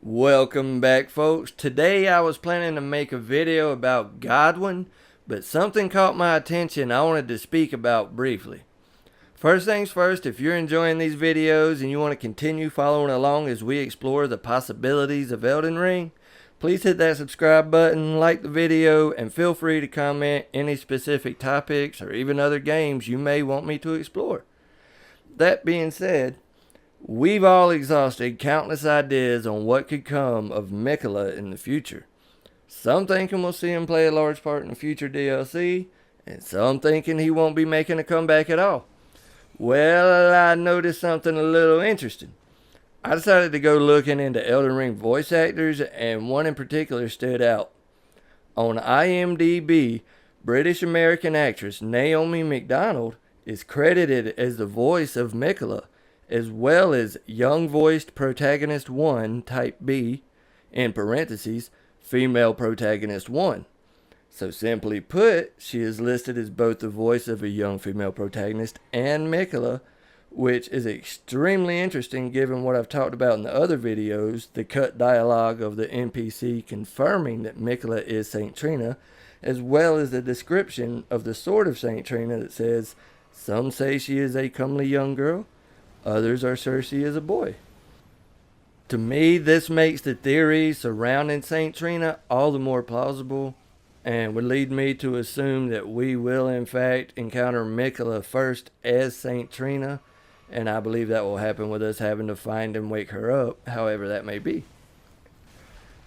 Welcome back, folks. Today I was planning to make a video about Godwin, but something caught my attention I wanted to speak about briefly. First things first, if you're enjoying these videos and you want to continue following along as we explore the possibilities of Elden Ring, please hit that subscribe button, like the video, and feel free to comment any specific topics or even other games you may want me to explore. That being said, we've all exhausted countless ideas on what could come of Miquellas in the future. Some thinking we'll see him play a large part in the future DLC, and some thinking he won't be making a comeback at all. Well, I noticed something a little interesting. I decided to go looking into Elden Ring voice actors, and one in particular stood out. On IMDb, British American actress Naomi MacDonald is credited as the voice of Miquellas, as well as young voiced protagonist 1 type B, in parentheses, female protagonist 1. So simply put, she is listed as both the voice of a young female protagonist and Miquellas, which is extremely interesting given what I've talked about in the other videos, the cut dialogue of the NPC confirming that Miquellas is Saint Trina, as well as the description of the sword of Saint Trina that says, some say she is a comely young girl, others are sure she is a boy. To me, this makes the theory surrounding Saint Trina all the more plausible, and would lead me to assume that we will in fact encounter Miquellas first as Saint Trina, and I believe that will happen with us having to find and wake her up, however that may be.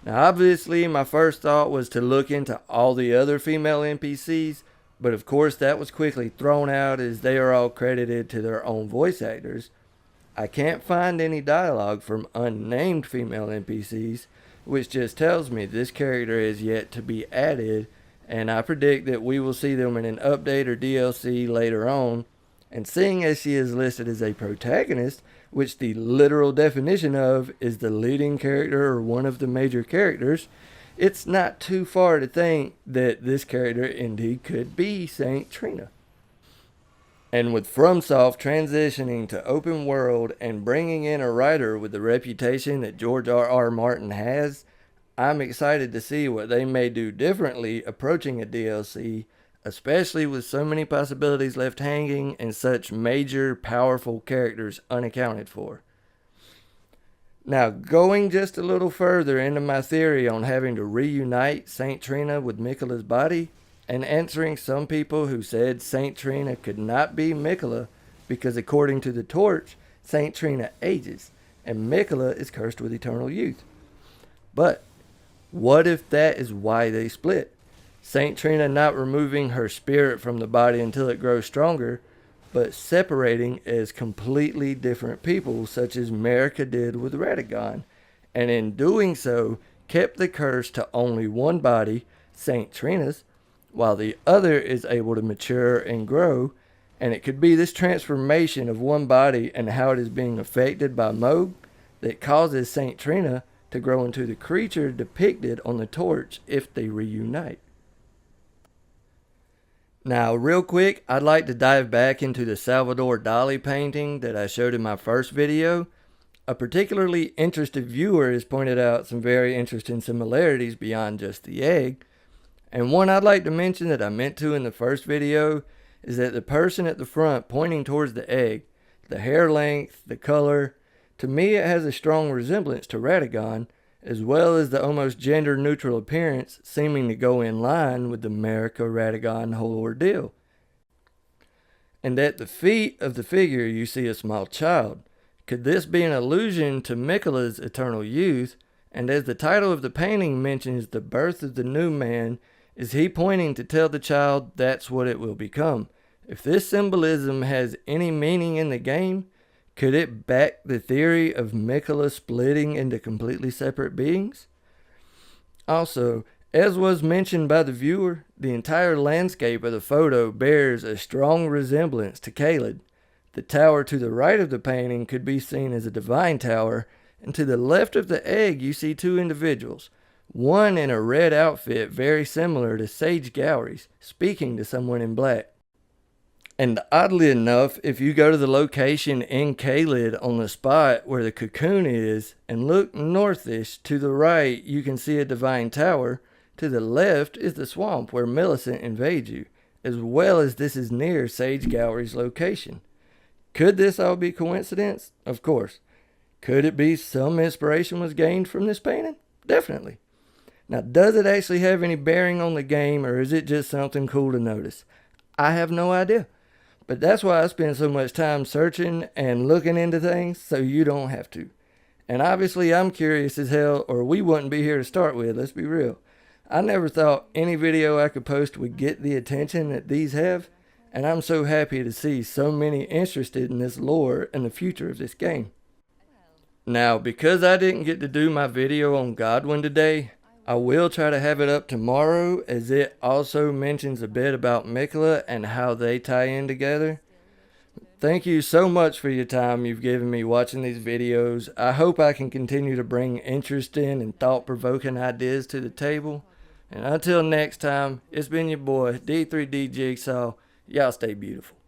Now obviously my first thought was to look into all the other female NPCs, but of course that was quickly thrown out as they are all credited to their own voice actors. I can't find any dialogue from unnamed female NPCs, which just tells me this character is yet to be added, and I predict that we will see them in an update or DLC later on. And seeing as she is listed as a protagonist, which the literal definition of is the leading character or one of the major characters, it's not too far to think that this character indeed could be Saint Trina. And with FromSoft transitioning to open world and bringing in a writer with the reputation that George R.R. Martin has, I'm excited to see what they may do differently approaching a DLC, especially with so many possibilities left hanging and such major, powerful characters unaccounted for. Now, going just a little further into my theory on having to reunite Saint Trina with Miquellas' body, and answering some people who said Saint Trina could not be Miquellas because according to the torch, Saint Trina ages, and Miquellas is cursed with eternal youth. But what if that is why they split? Saint Trina not removing her spirit from the body until it grows stronger, but separating as completely different people, such as Marika did with Radagon, and in doing so, kept the curse to only one body, Saint Trina's, while the other is able to mature and grow, and it could be this transformation of one body and how it is being affected by Moog that causes Saint Trina to grow into the creature depicted on the torch if they reunite. Now, real quick, I'd like to dive back into the Salvador Dali painting that I showed in my first video. A particularly interested viewer has pointed out some very interesting similarities beyond just the egg. And one I'd like to mention that I meant to in the first video is that the person at the front pointing towards the egg, the hair length, the color, to me it has a strong resemblance to Radagon, as well as the almost gender neutral appearance seeming to go in line with the Marika Radagon whole ordeal. And at the feet of the figure you see a small child. Could this be an allusion to Miquellas' eternal youth? And as the title of the painting mentions the birth of the new man, is he pointing to tell the child that's what it will become? If this symbolism has any meaning in the game, could it back the theory of Miquellas splitting into completely separate beings? Also, as was mentioned by the viewer, the entire landscape of the photo bears a strong resemblance to Caelid. The tower to the right of the painting could be seen as a divine tower, and to the left of the egg you see two individuals. One in a red outfit very similar to Sage Gowry's, speaking to someone in black. And oddly enough, if you go to the location in Caelid on the spot where the cocoon is and look northish, to the right you can see a divine tower. To the left is the swamp where Millicent invades you, as well as this is near Sage Gallery's location. Could this all be coincidence? Of course. Could it be some inspiration was gained from this painting? Definitely. Now, does it actually have any bearing on the game, or is it just something cool to notice? I have no idea. But that's why I spend so much time searching and looking into things, so you don't have to. And obviously I'm curious as hell, or we wouldn't be here to start with, let's be real. I never thought any video I could post would get the attention that these have, and I'm so happy to see so many interested in this lore and the future of this game. Now, because I didn't get to do my video on Godwin today, I will try to have it up tomorrow, as it also mentions a bit about Miquellas and how they tie in together. Thank you so much for your time you've given me watching these videos. I hope I can continue to bring interesting and thought-provoking ideas to the table. And until next time, it's been your boy, D3D Jigsaw. Y'all stay beautiful.